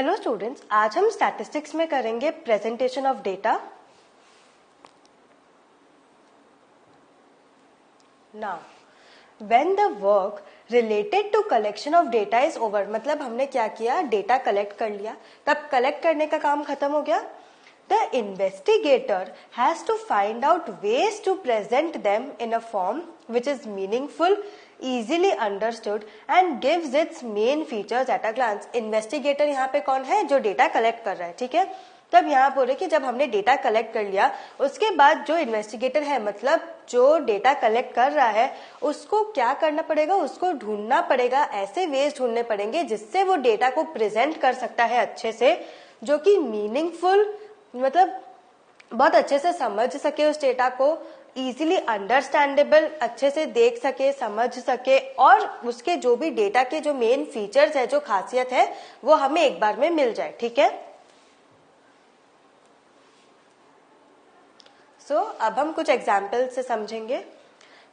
Hello students, आज हम statistics में करेंगे presentation of data. Now when the work related to collection of data is over, मतलब हमने क्या किया, डेटा कलेक्ट कर लिया, तब कलेक्ट करने का काम खत्म हो गया। The investigator has to find out ways to present them in a form which is meaningful, easily understood and gives its main features at a glance। Investigator यहाँ पे कौन है, जो डेटा कलेक्ट कर रहा है, ठीक है। तब यहाँ बोले कि जब हमने डेटा कलेक्ट कर लिया, उसके बाद जो इन्वेस्टिगेटर है, मतलब जो डेटा कलेक्ट कर रहा है, उसको क्या करना पड़ेगा, उसको ढूंढना पड़ेगा, ऐसे वेज ढूंढने पड़ेंगे जिससे वो डेटा को प्रेजेंट कर सकता है अच्छे से, जो कि मीनिंगफुल, मतलब बहुत अच्छे से समझ सके उस डेटा को, इजीली अंडरस्टैंडेबल, अच्छे से देख सके, समझ सके, और उसके जो भी डेटा के जो मेन फीचर्स है, जो खासियत है, वो हमें एक बार में मिल जाए, ठीक है। अब हम कुछ एग्जाम्पल से समझेंगे।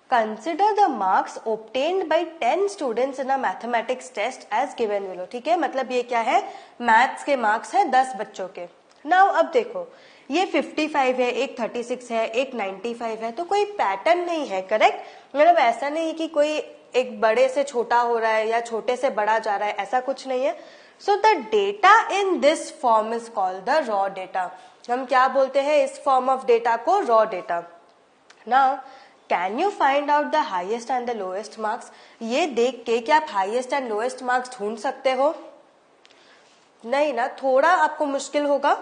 Consider the marks obtained by 10 students in a mathematics test as given below, ठीक है। मतलब ये क्या है, मैथ्स के मार्क्स है 10 बच्चों के। नाउ अब देखो, ये 55 है, एक 36 है, एक 95 है, तो कोई पैटर्न नहीं है, करेक्ट। मतलब ऐसा नहीं है कि कोई एक बड़े से छोटा हो रहा है या छोटे से बड़ा जा रहा है, ऐसा कुछ नहीं है। So the data in this form is called the raw data. हम क्या बोलते हैं इस फॉर्म ऑफ डेटा को, raw data. Now can you find out the highest and the lowest marks. ये देख के क्या आप हाइएस्ट एंड लोएस्ट मार्क्स ढूंढ सकते हो? नहीं ना, थोड़ा आपको मुश्किल होगा।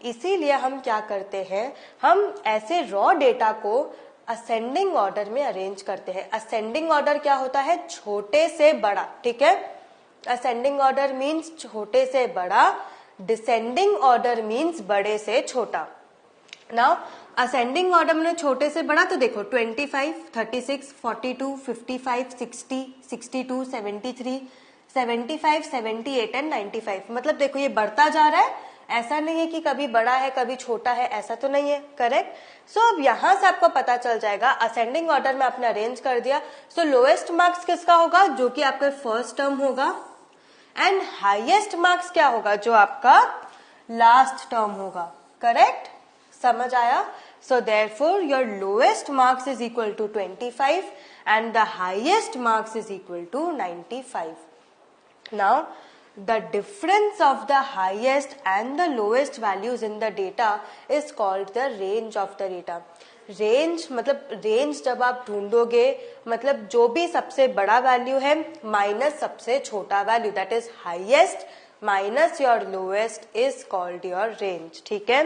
इसीलिए हम क्या करते हैं, हम ऐसे रॉ डेटा को असेंडिंग ऑर्डर में अरेंज करते हैं। असेंडिंग ऑर्डर क्या होता है, छोटे से बड़ा, ठीक है। असेंडिंग ऑर्डर मीन्स छोटे से बड़ा, डिसेंडिंग ऑर्डर मीन्स बड़े से छोटा। नाउ असेंडिंग ऑर्डर में छोटे से बड़ा, तो देखो 25, 36, 42, 55, 60, 62, 73, 75, 78 एंड 95। मतलब देखो ये बढ़ता जा रहा है, ऐसा नहीं है कि कभी बड़ा है कभी छोटा है, ऐसा तो नहीं है, करेक्ट। अब यहां से आपको पता चल जाएगा, असेंडिंग ऑर्डर में आपने अरेंज कर दिया। लोएस्ट मार्क्स किसका होगा, जो कि आपका फर्स्ट टर्म होगा, एंड हाईएस्ट मार्क्स क्या होगा, जो आपका लास्ट टर्म होगा, करेक्ट। समझ आया? Therefore your lowest marks is equal to 25 and the highest marks is equal to 95। Now, the difference of the highest and the lowest values in the data is called the range of the data. Range मतलब range जब आप ढूंढोगे, मतलब जो भी सबसे बड़ा value है minus सबसे छोटा value, that is highest minus your lowest is called your range, ठीक है।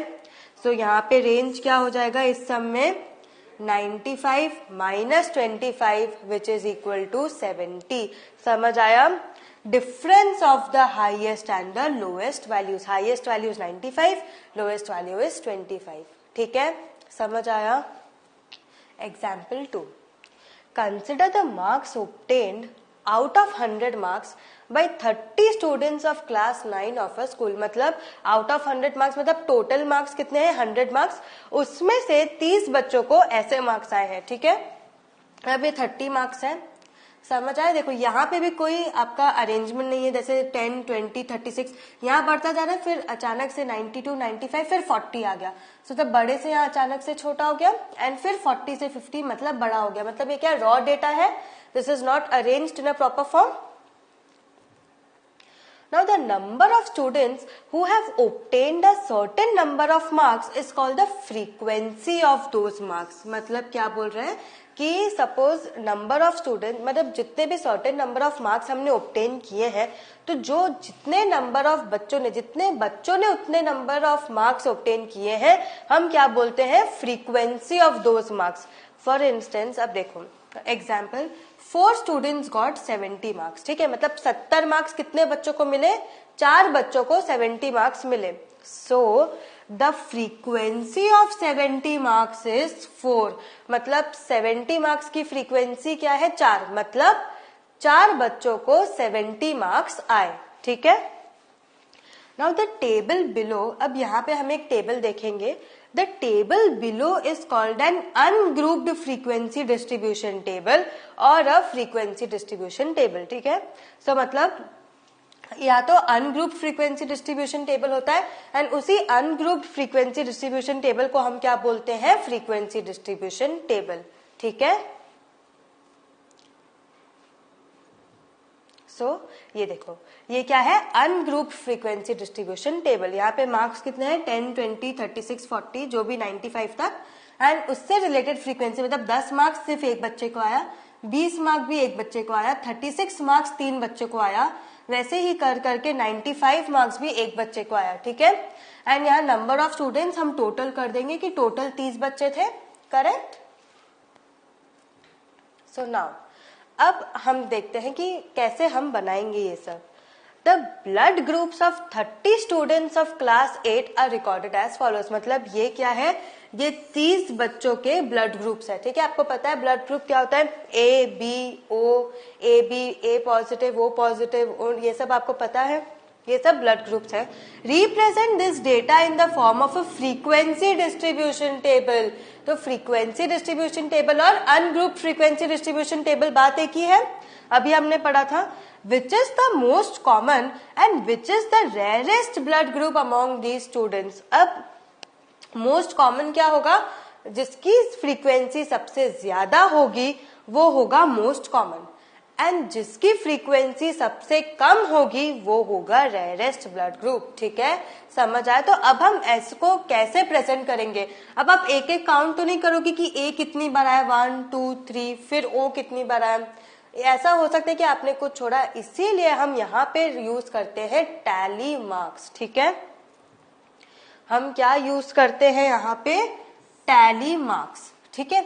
यहाँ पे रेंज क्या हो जाएगा इस सम में, 95 minus 25 which is equal to 70। समझ आया? Difference of the highest and the lowest values, highest value is 95, lowest value is 25, ठीक है। समझ आया? Example 2, consider the marks obtained out of 100 marks by 30 students of class 9 of a school। मतलब out of 100 marks मतलब total marks कितने हैं, 100 marks, उसमें से 30 बच्चों को ऐसे मार्क्स आए हैं, ठीक है। अब ये 30 मार्क्स है, समझ आए? देखो यहाँ पे भी कोई आपका अरेंजमेंट नहीं है, जैसे 10, 20, 36 यहाँ बढ़ता जा रहा है, फिर अचानक से 92, 95, फिर 40 आ गया। तब बड़े से यहाँ अचानक से छोटा हो गया, एंड फिर 40 से 50 मतलब बड़ा हो गया। मतलब ये क्या रॉ डेटा है, this is not arranged in a proper form. Now the number of students who have obtained a certain number of marks is called the frequency of those marks। मतलब क्या बोल रहे हैं कि सपोज नंबर ऑफ स्टूडेंट, मतलब जितने भी certain number of marks हमने ऑब्टेन किए हैं, तो जो जितने नंबर ऑफ बच्चों ने, जितने बच्चों ने उतने नंबर ऑफ मार्क्स ऑब्टेन किए हैं, हम क्या बोलते हैं, frequency of those marks. For instance अब देखो एग्जाम्पल, 4 स्टूडेंट्स गॉट 70 मार्क्स, ठीक है। मतलब 70 मार्क्स कितने बच्चों को मिले, 4 बच्चों को 70 मार्क्स मिले। The frequency of 70 marks is 4। मतलब 70 मार्क्स की फ्रीक्वेंसी क्या है, 4। मतलब 4 बच्चों को 70 मार्क्स आए, ठीक है। नाउ द टेबल बिलो, अब यहाँ पे हम एक टेबल देखेंगे। The table below is called an ungrouped frequency distribution table और अ फ्रीक्वेंसी डिस्ट्रीब्यूशन टेबल, ठीक है। मतलब या तो अनग्रुप्ड फ्रीक्वेंसी डिस्ट्रीब्यूशन टेबल होता है, एंड उसी अनग्रुप्ड फ्रीक्वेंसी डिस्ट्रीब्यूशन टेबल को हम क्या बोलते हैं, फ्रीक्वेंसी डिस्ट्रीब्यूशन टेबल। ठीक है, ये देखो ये क्या है, अनग्रुप्ड फ्रीक्वेंसी डिस्ट्रीब्यूशन टेबल। यहाँ पे मार्क्स कितने हैं, 10, 20, 36, 40, जो भी 95 तक, एंड उससे रिलेटेड फ्रीक्वेंसी मतलब 10 मार्क्स सिर्फ एक बच्चे को आया, 20 मार्क्स भी एक बच्चे को आया, 36 मार्क्स 3 बच्चों को आया, वैसे ही कर करके 95 मार्क्स भी एक बच्चे को आया। ठीक है, एंड यहाँ नंबर ऑफ स्टूडेंट्स हम टोटल कर देंगे कि टोटल 30 बच्चे थे, करेक्ट। सो नाउ अब हम देखते हैं कि कैसे हम बनाएंगे ये सब। The blood groups of 30 students of class 8 are recorded as follows. मतलब ये क्या है, ये 30 बच्चों के ब्लड ग्रुप्स है। ठीक है, आपको पता है ब्लड ग्रुप क्या होता है, A B O, A B, A positive, O positive, ये सब आपको पता है, ये सब ब्लड ग्रुप्स है। Represent this data in the form of a frequency distribution table. तो फ्रीक्वेंसी डिस्ट्रीब्यूशन टेबल और अनग्रुप्ड फ्रीक्वेंसी डिस्ट्रीब्यूशन टेबल बात एक ही है, अभी हमने पढ़ा था। Which is the most common and which is the rarest blood group among these students. अब मोस्ट कॉमन क्या होगा, जिसकी फ्रीक्वेंसी सबसे ज्यादा होगी वो होगा मोस्ट कॉमन, एंड जिसकी फ्रीक्वेंसी सबसे कम होगी वो होगा रेयरेस्ट ब्लड ग्रुप। ठीक है, समझ आया। तो अब हम इसको कैसे प्रेजेंट करेंगे, अब आप एक एक काउंट तो नहीं करोगे कि ए कितनी बार आया, 1 2 3, फिर ओ कितनी बार आया, ऐसा हो सकता है कि आपने कुछ छोड़ा, इसीलिए हम यहाँ पे यूज करते हैं टैली मार्क्स। ठीक है, हम क्या यूज करते हैं यहाँ पे, टैली मार्क्स। ठीक है,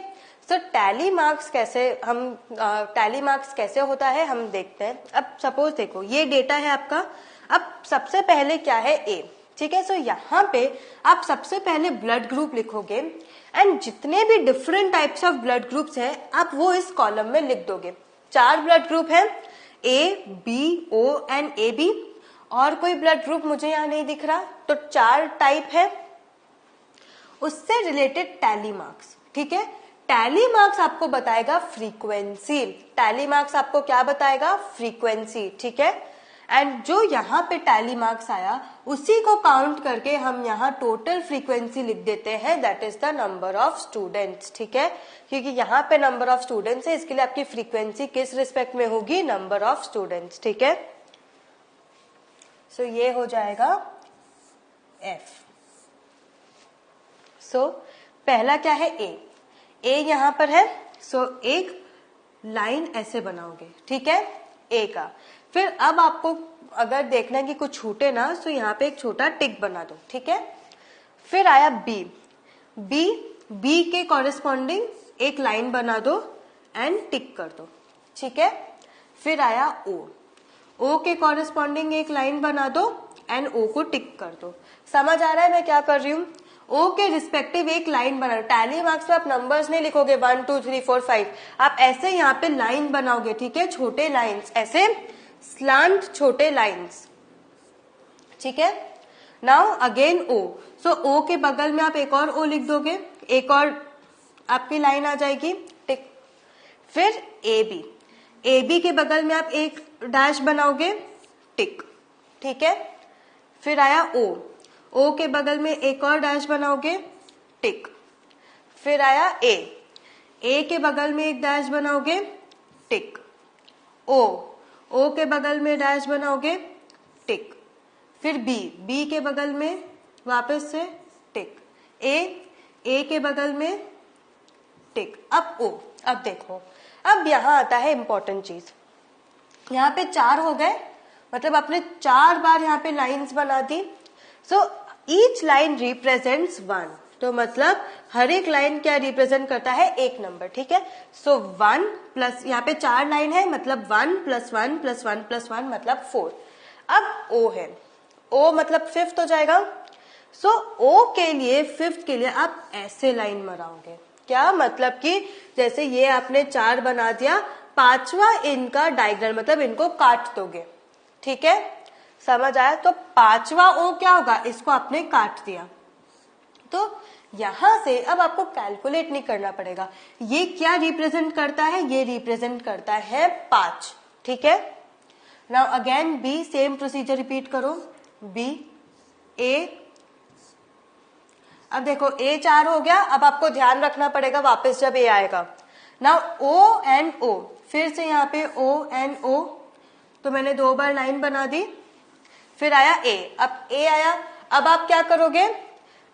तो टैली मार्क्स कैसे हम टैली मार्क्स कैसे होता है हम देखते हैं। अब सपोज देखो ये डेटा है आपका, अब सबसे पहले क्या है, ए। ठीक है, सो यहाँ पे आप सबसे पहले ब्लड ग्रुप लिखोगे, एंड जितने भी different types of blood groups हैं आप वो इस कॉलम में लिख दोगे। 4 ब्लड ग्रुप है, A B O and A B, और कोई ब्लड ग्रुप मुझे यहाँ नहीं दिख रहा, तो 4 टाइप है, उससे रिलेटेड टैली मार्क्स। ठीक है, टैली मार्क्स आपको बताएगा फ्रीक्वेंसी, टैली मार्क्स आपको क्या बताएगा, फ्रीक्वेंसी। ठीक है, एंड जो यहाँ पे टैली मार्क्स आया उसी को काउंट करके हम यहाँ टोटल फ्रीक्वेंसी लिख देते हैं, that is the number of students. ठीक है, क्योंकि यहाँ पे नंबर ऑफ स्टूडेंट्स है, इसके लिए आपकी फ्रीक्वेंसी किस रिस्पेक्ट में होगी, नंबर ऑफ स्टूडेंट्स। ठीक है, सो ये हो जाएगा एफ। सो पहला क्या है, ए यहां पर है, सो एक लाइन ऐसे बनाओगे। ठीक है, ए का, फिर अब आपको अगर देखना है कि कुछ छूटे ना, तो यहाँ पे एक छोटा टिक बना दो। ठीक है, फिर आया बी, बी के कॉरेस्पॉन्डिंग एक लाइन बना दो एंड टिक कर दो। ठीक है, फिर आया ओ के कॉरेस्पॉन्डिंग एक लाइन बना दो एंड ओ को टिक कर दो। समझ आ रहा है मैं क्या कर रही हूँ, ओ के रिस्पेक्टिव एक लाइन बना। टैली मार्क्स में आप नंबर्स नहीं लिखोगे 1 2 3 4 5, आप ऐसे यहाँ पे लाइन बनाओगे। ठीक है, छोटे लाइंस, ऐसे स्लांट छोटे लाइंस। ठीक है, नाउ अगेन ओ, सो ओ के बगल में आप एक और ओ लिख दोगे, एक और आपकी लाइन आ जाएगी, टिक। फिर ए बी के बगल में आप एक डैश बनाओगे, टिक। ठीक है, फिर आया ओ के बगल में एक और डैश बनाओगे, टिक। फिर आया ए के बगल में एक डैश बनाओगे, टिक। ओ के बगल में डैश बनाओगे, टिक। फिर बी के बगल में वापस से टिक। ए के बगल में टिक। अब ओ, अब देखो, अब यहां आता है इंपॉर्टेंट चीज। यहाँ पे 4 हो गए, मतलब आपने 4 बार यहाँ पे लाइंस बना दी। सो ईच लाइन रिप्रेजेंट्स 1, तो मतलब हर एक लाइन क्या रिप्रेजेंट करता है, एक नंबर। ठीक है, सो 1 प्लस, यहाँ पे 4 लाइन है, मतलब 1 + 1 + 1 + 1 मतलब 4। अब ओ है, ओ मतलब 5th हो जाएगा। सो ओ के लिए 5th के लिए आप ऐसे लाइन बनाओगे, क्या मतलब कि जैसे ये आपने 4 बना दिया, 5वां इनका डायगोनल, मतलब इनको काट दोगे। ठीक है, समझ आया। तो 5वां ओ क्या होगा, इसको आपने काट दिया। तो यहां से अब आपको कैलकुलेट नहीं करना पड़ेगा, ये क्या रिप्रेजेंट करता है, ये रिप्रेजेंट करता है 5। ठीक है, now again B, same procedure repeat करो, बी ए। अब देखो ए 4 हो गया, अब आपको ध्यान रखना पड़ेगा वापस जब ए आएगा। नाउ ओ एंड ओ, फिर से यहाँ पे ओ एंड ओ, तो मैंने 2 बार लाइन बना दी, फिर आया ए। अब ए आया, अब आप क्या करोगे,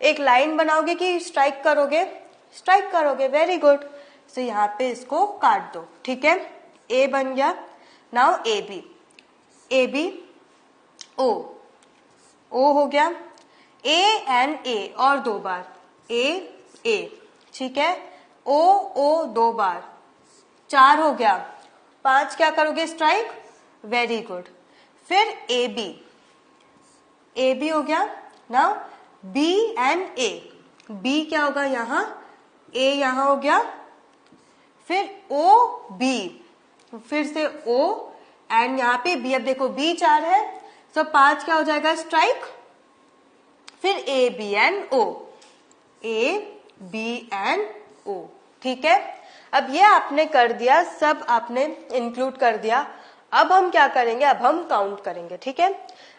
एक लाइन बनाओगे कि स्ट्राइक करोगे? स्ट्राइक करोगे, वेरी गुड। सो यहाँ पे इसको काट दो, ठीक है, ए बन गया। Now A B, A B O, O हो गया, ए एंड ए और 2 बार, ए, ठीक है, ओ 2 बार, 4 हो गया, 5 क्या करोगे, स्ट्राइक, वेरी गुड। फिर ए बी हो गया। Now B and A, B क्या होगा यहाँ, ए यहाँ हो गया, फिर ओ बी, फिर से ओ एंड यहाँ पे बी। अब देखो बी 4 है, सो 5 क्या हो जाएगा, स्ट्राइक, फिर A B and O, A B and O, ठीक है। अब ये आपने कर दिया, सब आपने इंक्लूड कर दिया। अब हम क्या करेंगे, अब हम काउंट करेंगे, ठीक है।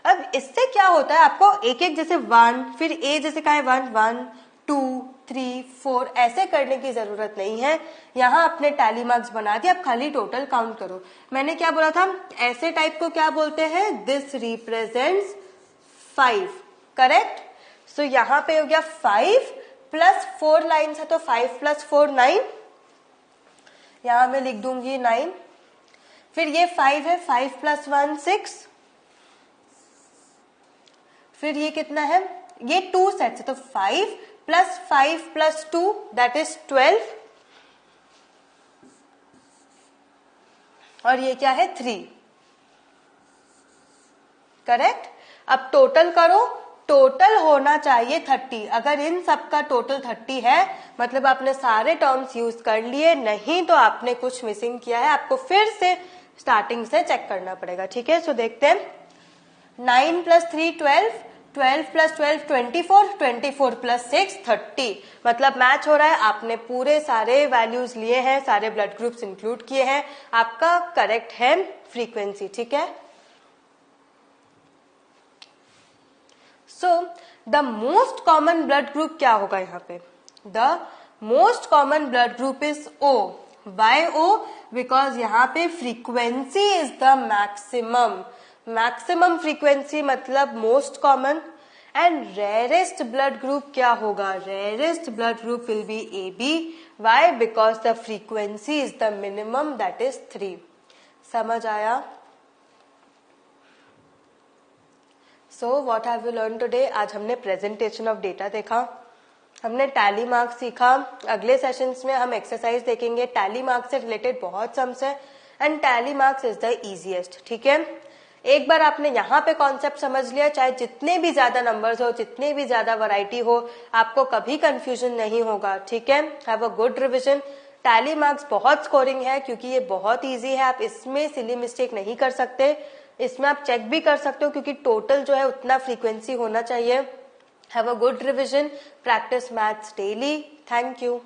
अब इससे क्या होता है, आपको एक एक जैसे 1, फिर ए जैसे का है 1 1 2 3 4 ऐसे करने की जरूरत नहीं है। यहाँ आपने टैली मार्क्स बना दिया, अब खाली टोटल काउंट करो। मैंने क्या बोला था, ऐसे टाइप को क्या बोलते हैं, दिस रिप्रेजेंट्स 5, करेक्ट। सो यहाँ पे हो गया 5 प्लस 4 लाइन्स है, तो 5 प्लस 4 9, यहां मैं लिख दूंगी 9। फिर ये 5 है, 5 प्लस 1 6, फिर ये कितना है, ये 2 सेट्स है, तो 5 प्लस 5 प्लस 2 दैट इज 12, और ये क्या है 3, करेक्ट। अब टोटल करो, टोटल होना चाहिए 30। अगर इन सब का टोटल 30 है, मतलब आपने सारे टर्म्स यूज कर लिए, नहीं तो आपने कुछ मिसिंग किया है, आपको फिर से स्टार्टिंग से चेक करना पड़ेगा, ठीक है। सो देखते हैं, 9 प्लस 3 12, 12 प्लस 12 24, 24 प्लस 6 30, मतलब मैच हो रहा है। आपने पूरे सारे वैल्यूज लिए हैं, सारे ब्लड ग्रुप्स इंक्लूड किए हैं, आपका करेक्ट है फ्रीक्वेंसी, ठीक है। So the most common blood group क्या होगा यहाँ पे, the most common blood group is O. By O, because यहाँ पे frequency is the maximum, maximum frequency मतलब most common. And rarest blood group क्या होगा, rarest blood group will be A B. Why, because the frequency is the minimum that is 3। समझ आया? So what have you learn today? आज हमने presentation of data देखा, हमने tally marks सीखा। अगले सेशंस में हम एक्सरसाइज देखेंगे, टैली मार्क्स से रिलेटेड बहुत सम्स है, and tally marks is the easiest, ठीक है। एक बार आपने यहाँ पे कॉन्सेप्ट समझ लिया, चाहे जितने भी ज्यादा नंबर्स हो, जितने भी ज्यादा वैरायटी हो, आपको कभी कंफ्यूजन नहीं होगा, ठीक है। Have a good revision. Tally marks बहुत स्कोरिंग है क्योंकि ये बहुत इजी है, आप इसमें सिली मिस्टेक नहीं कर सकते, इसमें आप चेक भी कर सकते हो क्योंकि टोटल जो है उतना फ्रीक्वेंसी होना चाहिए। Have a good revision, practice maths daily. Thank you.